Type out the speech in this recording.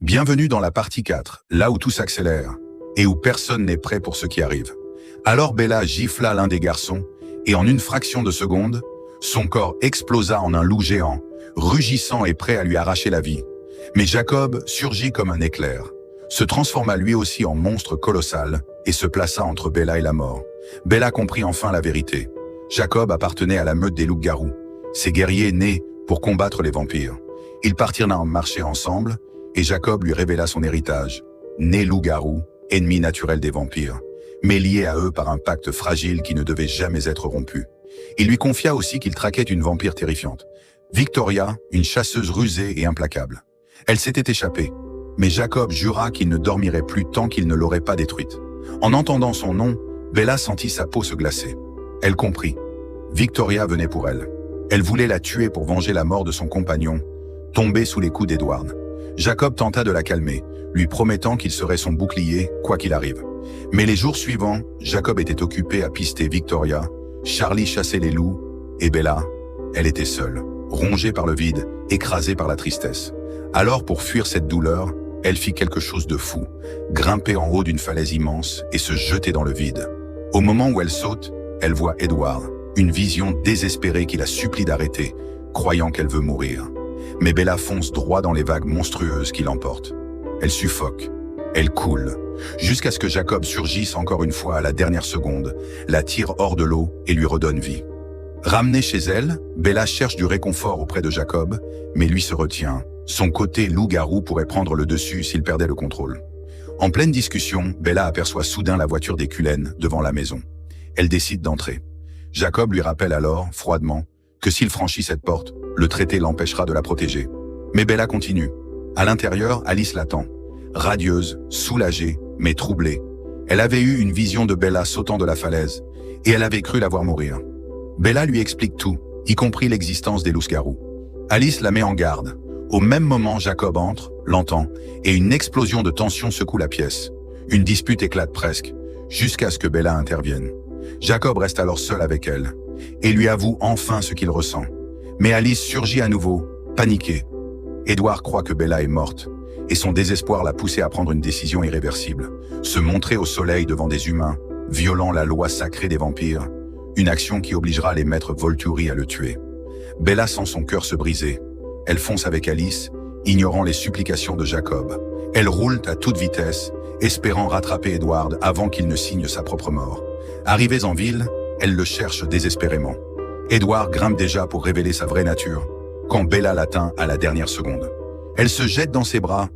Bienvenue dans la partie 4, là où tout s'accélère, et où personne n'est prêt pour ce qui arrive. Alors Bella gifla l'un des garçons, et en une fraction de seconde, son corps explosa en un loup géant, rugissant et prêt à lui arracher la vie. Mais Jacob surgit comme un éclair, se transforma lui aussi en monstre colossal, et se plaça entre Bella et la mort. Bella comprit enfin la vérité. Jacob appartenait à la meute des loups-garous, ces guerriers nés pour combattre les vampires. Ils partirent marcher ensemble, et Jacob lui révéla son héritage, né loup-garou, ennemi naturel des vampires, mais lié à eux par un pacte fragile qui ne devait jamais être rompu. Il lui confia aussi qu'il traquait une vampire terrifiante, Victoria, une chasseuse rusée et implacable. Elle s'était échappée, mais Jacob jura qu'il ne dormirait plus tant qu'il ne l'aurait pas détruite. En entendant son nom, Bella sentit sa peau se glacer. Elle comprit. Victoria venait pour elle. Elle voulait la tuer pour venger la mort de son compagnon, tombé sous les coups d'Edward. Jacob tenta de la calmer, lui promettant qu'il serait son bouclier, quoi qu'il arrive. Mais les jours suivants, Jacob était occupé à pister Victoria, Charlie chassait les loups, et Bella, elle était seule, rongée par le vide, écrasée par la tristesse. Alors, pour fuir cette douleur, elle fit quelque chose de fou, grimper en haut d'une falaise immense et se jeter dans le vide. Au moment où elle saute, elle voit Edward, une vision désespérée qui la supplie d'arrêter, croyant qu'elle veut mourir. Mais Bella fonce droit dans les vagues monstrueuses qui l'emportent. Elle suffoque, elle coule, jusqu'à ce que Jacob surgisse encore une fois à la dernière seconde, la tire hors de l'eau et lui redonne vie. Ramenée chez elle, Bella cherche du réconfort auprès de Jacob, mais lui se retient. Son côté loup-garou pourrait prendre le dessus s'il perdait le contrôle. En pleine discussion, Bella aperçoit soudain la voiture des Cullen devant la maison. Elle décide d'entrer. Jacob lui rappelle alors, froidement, que s'il franchit cette porte, le traité l'empêchera de la protéger. Mais Bella continue. À l'intérieur, Alice l'attend. Radieuse, soulagée, mais troublée. Elle avait eu une vision de Bella sautant de la falaise, et elle avait cru la voir mourir. Bella lui explique tout, y compris l'existence des loups-garous. Alice la met en garde. Au même moment, Jacob entre, l'entend, et une explosion de tension secoue la pièce. Une dispute éclate presque, jusqu'à ce que Bella intervienne. Jacob reste alors seul avec elle, et lui avoue enfin ce qu'il ressent. Mais Alice surgit à nouveau, paniquée. Edward croit que Bella est morte, et son désespoir l'a poussé à prendre une décision irréversible, se montrer au soleil devant des humains, violant la loi sacrée des vampires, une action qui obligera les maîtres Volturi à le tuer. Bella sent son cœur se briser. Elle fonce avec Alice, ignorant les supplications de Jacob. Elle roule à toute vitesse, espérant rattraper Edward avant qu'il ne signe sa propre mort. Arrivée en ville, elle le cherche désespérément. Edward grimpe déjà pour révéler sa vraie nature, quand Bella l'atteint à la dernière seconde. Elle se jette dans ses bras,